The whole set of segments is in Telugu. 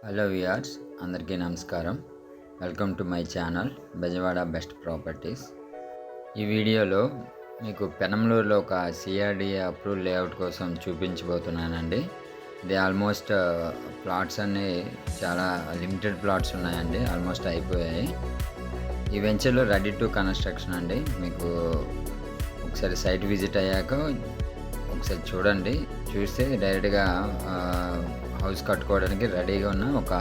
హలో వ్యూయర్స్, అందరికీ నమస్కారం. Welcome to my channel Bezawada best properties. ఈ వీడియోలో మీకు పెనంలూరులో ఒక సిఆర్డిఏ అప్రూవ్ లేఅవుట్ కోసం చూపించబోతున్నానండి. ఇది ఆల్మోస్ట్ ప్లాట్స్ అన్నీ చాలా లిమిటెడ్ ప్లాట్స్ ఉన్నాయండి, ఆల్మోస్ట్ అయిపోయాయి. ఈ వెంచర్లో రెడీ టు కన్స్ట్రక్షన్ అండి. మీకు ఒకసారి సైట్ విజిట్ అయ్యాక ఒకసారి చూడండి. చూస్తే డైరెక్ట్గా హౌస్ కట్టుకోవడానికి రెడీగా ఉన్న ఒక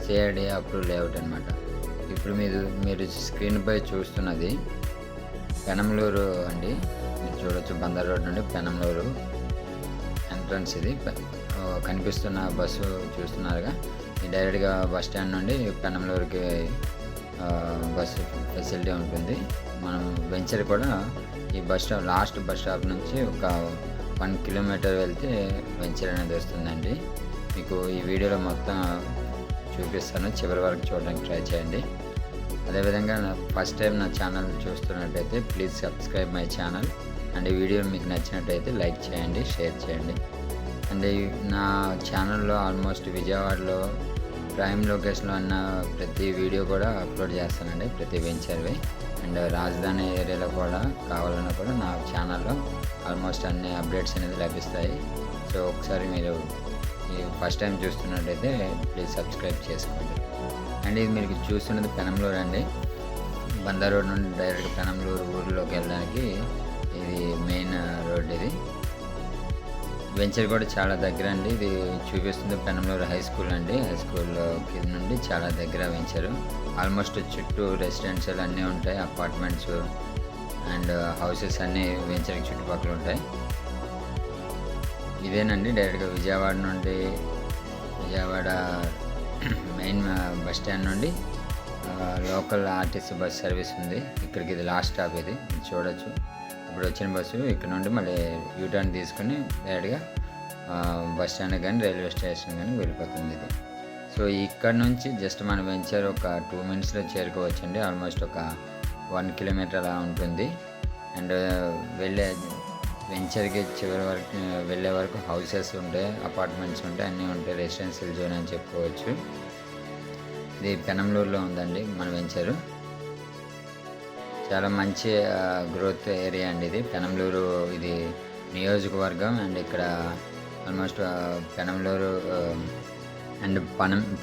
సిఆర్డిఏ అప్రూవ్ లేఅవుట్ అనమాట. ఇప్పుడు మీరు స్క్రీన్పై చూస్తున్నది పెనంలూరు అండి. మీరు చూడొచ్చు, బందర్ రోడ్ నుండి పెనంలూరు ఎంట్రన్స్ ఇది. కనిపిస్తున్న బస్సు చూస్తున్నారుగా, ఇది డైరెక్ట్గా బస్ స్టాండ్ నుండి పెనంలూరుకి బస్సు ఫెసిలిటీ ఉంటుంది. మనం వెంచర్ కూడా ఈ లాస్ట్ బస్ స్టాప్ నుంచి ఒక 1 కిలోమీటర్ వెళ్తే వెంచర్ అనేది వస్తుందండి. మీకు ఈ వీడియోలో మొత్తం చూపిస్తాను, చివరి వరకు చూడడానికి ట్రై చేయండి. అదేవిధంగా ఫస్ట్ టైం నా ఛానల్ చూస్తున్నట్టయితే please subscribe my channel. And ఈ వీడియో మీకు నచ్చినట్టయితే లైక్ చేయండి, షేర్ చేయండి. అండ్ నా ఛానల్లో ఆల్మోస్ట్ విజయవాడలో ప్రైమ్ లొకేషన్లో ఉన్న ప్రతి వీడియో కూడా అప్లోడ్ చేస్తానండి, ప్రతి వెంచర్వి. అండ్ రాజధాని ఏరియాలో కూడా కావాలన్నా కూడా నా ఛానల్లో ఆల్మోస్ట్ అన్ని అప్డేట్స్ అనేది లభిస్తాయి. సో ఒకసారి మీరు ఫస్ట్ టైం చూస్తున్నట్టయితే ప్లీజ్ సబ్స్క్రైబ్ చేసుకోండి. అండ్ ఇది మీరు చూస్తున్నది పెనంలూరు అండి. బందర్ రోడ్ నుండి డైరెక్ట్ పెనంలూరు ఊరిలోకి వెళ్ళడానికి ఇది మెయిన్ రోడ్. ఇది వెంచర్ కూడా చాలా దగ్గర అండి. ఇది చూపిస్తుంది పెనంలూరు హై స్కూల్ అండి. హై స్కూల్ కింద నుండి చాలా దగ్గర వెంచరు. ఆల్మోస్ట్ చుట్టూ రెసిడెన్షియల్ అన్నీ ఉంటాయి, అపార్ట్మెంట్స్ అండ్ హౌసెస్ అన్నీ వెంచర్కి చుట్టుపక్కల ఉంటాయి. ఇదేనండి డైరెక్ట్గా విజయవాడ మెయిన్ బస్ స్టాండ్ నుండి లోకల్ ఆర్టీసీ బస్ సర్వీస్ ఉంది. ఇక్కడికి ఇది లాస్ట్ స్టాప్. ఇది చూడొచ్చు. ఇప్పుడు వచ్చిన బస్సు ఇక్కడ నుండి మళ్ళీ యూటర్న్ తీసుకుని డైరెక్ట్గా బస్ స్టాండ్ కానీ రైల్వే స్టేషన్ కానీ వెళ్ళిపోతుంది ఇది. సో ఇక్కడ నుంచి జస్ట్ మన వెంచర్ ఒక 2 మినిట్స్లో చేరుకోవచ్చండి. ఆల్మోస్ట్ ఒక 1 కిలోమీటర్ అలా ఉంటుంది. అండ్ వెంచర్కి చివరి వరకు వెళ్ళే వరకు హౌసెస్ ఉంటాయి, అపార్ట్మెంట్స్ ఉంటాయి, అన్నీ ఉంటాయి. రెసిడెన్షియల్ జోన్ అని చెప్పుకోవచ్చు. ఇది పెనంలూరులో ఉందండి మన వెంచరు. చాలా మంచి గ్రోత్ ఏరియా అండి ఇది. పెనంలూరు ఇది నియోజకవర్గం. అండ్ ఇక్కడ ఆల్మోస్ట్ పెనంలూరు అండ్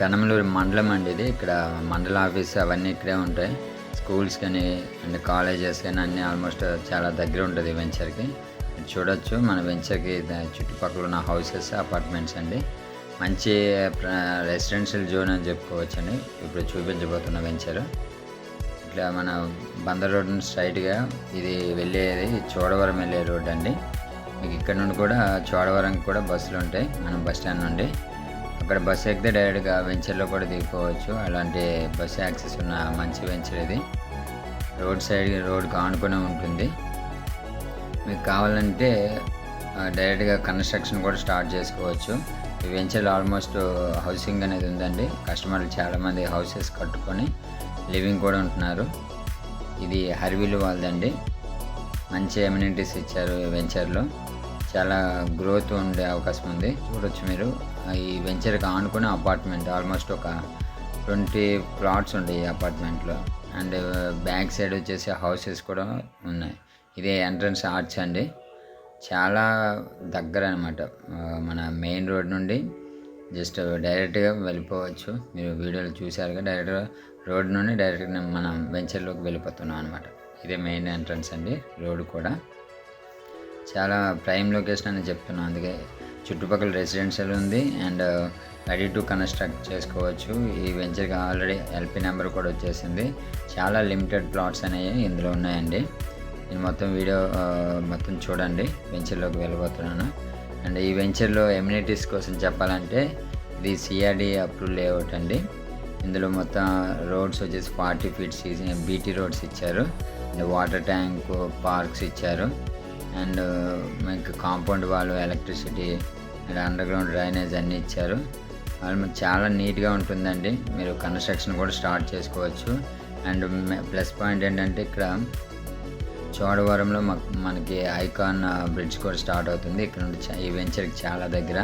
పెనంలూరు మండలం అండి ఇది. ఇక్కడ మండల ఆఫీస్ అవన్నీ ఇక్కడే ఉంటాయి. స్కూల్స్ కానీ అండ్ కాలేజెస్ కానీ అన్నీ ఆల్మోస్ట్ చాలా దగ్గర ఉంటుంది వెంచర్కి. చూడొచ్చు మన వెంచర్కి చుట్టుపక్కల ఉన్న హౌసెస్, అపార్ట్మెంట్స్ అండి. మంచి రెసిడెన్షియల్ జోన్ అని చెప్పుకోవచ్చు అండి. ఇప్పుడు చూపించబోతున్న వెంచర్ ఇట్లా మన బందర్ రోడ్ నుంచి స్ట్రైట్గా ఇది వెళ్ళేది చోడవరం వెళ్ళే రోడ్ అండి. మీకు ఇక్కడ నుండి కూడా చోడవరంకి కూడా బస్సులు ఉంటాయి మనం బస్ స్టాండ్ నుండి. అక్కడ బస్సు ఎక్కితే డైరెక్ట్గా వెంచర్లో కూడా దిగిపోవచ్చు. అలాంటి బస్సు యాక్సెస్ ఉన్న మంచి వెంచర్ ఇది. రోడ్కి ఆనుకునే ఉంటుంది. మీకు కావాలంటే డైరెక్ట్గా కన్స్ట్రక్షన్ కూడా స్టార్ట్ చేసుకోవచ్చు. ఈ వెంచర్లో ఆల్మోస్ట్ హౌసింగ్ అనేది ఉందండి. కస్టమర్లు చాలామంది హౌసెస్ కట్టుకొని లివింగ్ కూడా ఉంటున్నారు. ఇది హర్వీలు వాళ్ళదండి. మంచి ఎమ్యూనిటీస్ ఇచ్చారు ఈ వెంచర్లో. చాలా గ్రోత్ ఉండే అవకాశం ఉంది. చూడొచ్చు మీరు ఈ వెంచర్కి ఆనుకునే అపార్ట్మెంట్ ఆల్మోస్ట్ ఒక 20 ప్లాట్స్ ఉంటాయి ఈ అపార్ట్మెంట్లో. అండ్ బ్యాక్ సైడ్ వచ్చేసి హౌసెస్ కూడా ఉన్నాయి. ఇదే ఎంట్రన్స్ ఆర్చ్ అండి. చాలా దగ్గర అనమాట. మన మెయిన్ రోడ్ నుండి జస్ట్ డైరెక్ట్గా వెళ్ళిపోవచ్చు. మీరు వీడియోలో చూసారుగా, డైరెక్ట్గా రోడ్ నుండి డైరెక్ట్గా మనం వెంచర్లోకి వెళ్ళిపోతున్నాం అనమాట. ఇదే మెయిన్ ఎంట్రన్స్ అండి. రోడ్ కూడా చాలా ప్రైమ్ లొకేషన్ అని చెప్తున్నాను, అందుకే చుట్టుపక్కల రెసిడెన్షియల్ ఉంది అండ్ రెడీ టు కన్స్ట్రక్ట్ చేసుకోవచ్చు. ఈ వెంచర్కి ఆల్రెడీ ఎల్పీ నెంబర్ కూడా వచ్చేసింది. చాలా లిమిటెడ్ ప్లాట్స్ అనేవి ఇందులో ఉన్నాయండి. నేను మొత్తం వీడియో మొత్తం చూడండి. వెంచర్లోకి వెళ్ళబోతున్నాను. అండ్ ఈ వెంచర్లో ఎమ్యూనిటీస్ కోసం చెప్పాలంటే ఇది సిఆర్డిఏ అప్రూవ్ లేఅవుట్ అండి. ఇందులో మొత్తం రోడ్స్ వచ్చేసి 40 ఫీట్స్ బీటీ రోడ్స్ ఇచ్చారు. అండ్ వాటర్ ట్యాంక్, పార్క్స్ ఇచ్చారు. అండ్ మీకు compound wall, electricity and underground drainage అన్నీ ఇచ్చారు. చాలా నీట్గా ఉంటుందండి. మీరు కన్స్ట్రక్షన్ కూడా స్టార్ట్ చేసుకోవచ్చు. అండ్ ప్లస్ పాయింట్ ఏంటంటే ఇక్కడ చోడవరంలో మనకి ఐకాన్ బ్రిడ్జ్ కూడా స్టార్ట్ అవుతుంది. ఇక్కడ నుండి ఈ వెంచర్కి చాలా దగ్గర.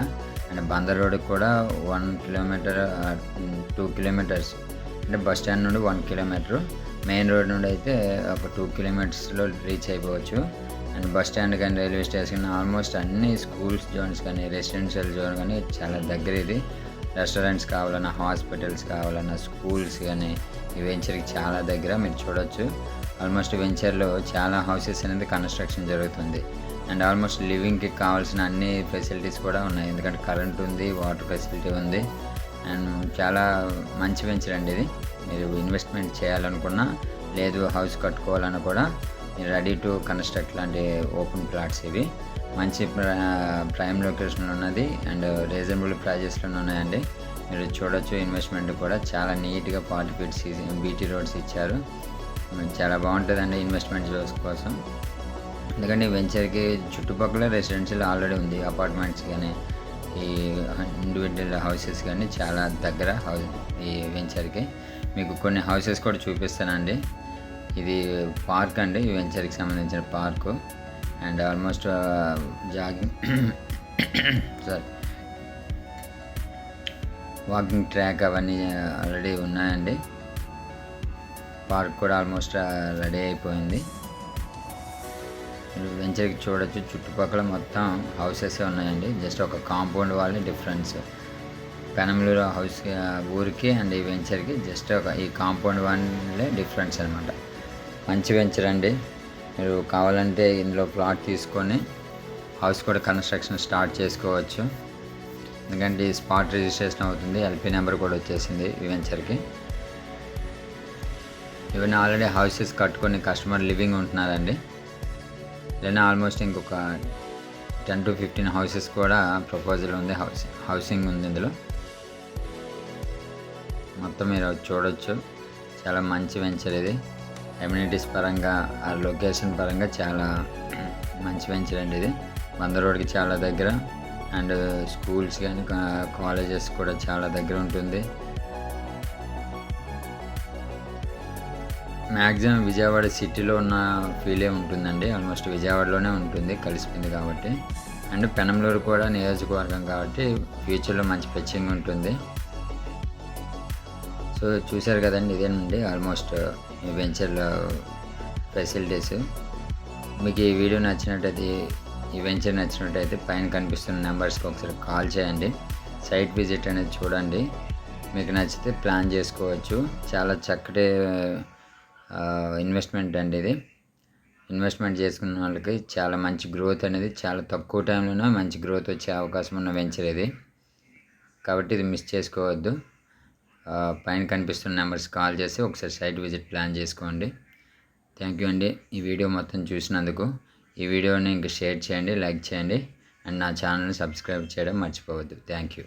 అండ్ బందర్ రోడ్కి కూడా 1 కిలోమీటర్ 2 కిలోమీటర్స్, అంటే బస్ స్టాండ్ నుండి 1 కిలోమీటర్, మెయిన్ రోడ్ నుండి అయితే ఒక 2 కిలోమీటర్స్లో రీచ్ అయిపోవచ్చు. అండ్ బస్ స్టాండ్ కానీ రైల్వే స్టేషన్ ఆల్మోస్ట్ అన్ని స్కూల్స్ జోన్స్ కానీ రెసిడెన్షియల్ జోన్ కానీ చాలా దగ్గర ఇది. రెస్టారెంట్స్ కావాలన్నా, హాస్పిటల్స్ కావాలన్నా, స్కూల్స్ కానీ ఈ వెంచర్కి చాలా దగ్గర. మీరు చూడొచ్చు ఆల్మోస్ట్ వెంచర్లో చాలా హౌసెస్ అనేది కన్స్ట్రక్షన్ జరుగుతుంది. అండ్ ఆల్మోస్ట్ లివింగ్కి కావాల్సిన అన్ని ఫెసిలిటీస్ కూడా ఉన్నాయి. ఎందుకంటే కరెంట్ ఉంది, వాటర్ ఫెసిలిటీ ఉంది. అండ్ చాలా మంచి వెంచర్ అండి ఇది. మీరు ఇన్వెస్ట్మెంట్ చేయాలనుకున్నా, లేదు హౌస్ కట్టుకోవాలన్నా కూడా మీరు రెడీ టు కన్స్ట్రక్ట్ లాంటి ఓపెన్ ప్లాట్స్ ఇవి. మంచి ప్రైమ్ లొకేషన్లో ఉన్నది అండ్ రీజనబుల్ ప్రైజెస్లో ఉన్నాయండి. మీరు చూడొచ్చు. ఇన్వెస్ట్మెంట్ కూడా చాలా నీట్గా 40 ఫీట్స్ బీటీ రోడ్స్ ఇచ్చారు. చాలా బాగుంటుందండి ఇన్వెస్ట్మెంట్ కోసం. ఎందుకంటే వెంచర్కి చుట్టుపక్కల రెసిడెన్షియల్ ఆల్రెడీ ఉంది, అపార్ట్మెంట్స్ కానీ ఈ ఇండివిజువల్ హౌసెస్ కానీ చాలా దగ్గర ఈ వెంచర్కి. మీకు కొన్ని హౌసెస్ కూడా చూపిస్తానండి. ఇది పార్క్ అండి, ఈ వెంచర్కి సంబంధించిన park. And almost jogging walking track అవన్నీ ఆల్రెడీ ఉన్నాయండి. పార్క్ కూడా ఆల్మోస్ట్ రెడీ అయిపోయింది. వెంచర్కి చూడొచ్చు. చుట్టుపక్కల మొత్తం హౌసెస్ ఉన్నాయండి. జస్ట్ ఒక కాంపౌండ్ వాళ్ళ డిఫరెన్స్. పెనంలూరు హౌస్ ఊరికి అండ్ ఈ వెంచర్కి జస్ట్ ఈ కాంపౌండ్ వాళ్ళే డిఫరెన్స్ అనమాట. మంచి వెంచర్ అండి. మీరు కావాలంటే ఇందులో ప్లాట్ తీసుకొని హౌస్ కూడా కన్స్ట్రక్షన్ స్టార్ట్ చేసుకోవచ్చు. ఎందుకంటే ఈ స్పాట్ రిజిస్ట్రేషన్ అవుతుంది. ఎల్పీ నెంబర్ కూడా వచ్చేసింది ఈ వెంచర్కి. ఇవన్నీ ఆల్రెడీ హౌసెస్ కట్టుకొని కస్టమర్ లివింగ్ ఉంటున్నారండి. లేదా ఆల్మోస్ట్ ఇంకొక 10 to 15 హౌసెస్ కూడా ప్రపోజల్ ఉంది, హౌసింగ్ ఉంది ఇందులో. మొత్తం మీరు చూడొచ్చు. చాలా మంచి వెంచర్ ఇది. ఎమ్యూనిటీస్ పరంగా, ఆ లొకేషన్ పరంగా చాలా మంచి వెంచర్ అండి ఇది. బందర్ రోడ్కి చాలా దగ్గర. అండ్ స్కూల్స్ కానీ కాలేజెస్ కూడా చాలా దగ్గర ఉంటుంది. మ్యాక్సిమం విజయవాడ సిటీలో ఉన్న ఫీలే ఉంటుందండి. ఆల్మోస్ట్ విజయవాడలోనే ఉంటుంది, కలిసిపోయింది కాబట్టి. అండ్ పెనంలూరు కూడా నియోజకవర్గం కాబట్టి ఫ్యూచర్లో మంచి పిచ్చింగ్ ఉంటుంది. సో చూశారు కదండి, ఇదేనండి ఆల్మోస్ట్ ఈ వెంచర్లో ఫెసిలిటీస్. మీకు ఈ వీడియో నచ్చినట్టయితే, ఈ వెంచర్ నచ్చినట్టయితే పైన కనిపిస్తున్న నెంబర్స్కి ఒకసారి కాల్ చేయండి. సైట్ విజిట్ అనేది చూడండి. మీకు నచ్చితే ప్లాన్ చేసుకోవచ్చు. చాలా చక్కటి ఇన్వెస్ట్మెంట్ అండి ఇది. ఇన్వెస్ట్మెంట్ చేసుకున్న వాళ్ళకి చాలా మంచి గ్రోత్ అనేది, చాలా తక్కువ టైంలోనే మంచి గ్రోత్ వచ్చే అవకాశం ఉన్న వెంచర్ ఇది. కాబట్టి ఇది మిస్ చేసుకోవద్దు. పైన కనిపిస్తున్న నెంబర్స్ కాల్ చేసి ఒకసారి సైట్ విజిట్ ప్లాన్ చేసుకోండి. థ్యాంక్ యూ అండి ఈ వీడియో మొత్తం చూసినందుకు. ఈ వీడియోని ఇంకా షేర్ చేయండి, లైక్ చేయండి అండ్ నా ఛానల్ని సబ్స్క్రైబ్ చేయడం మర్చిపోవద్దు. Thank you.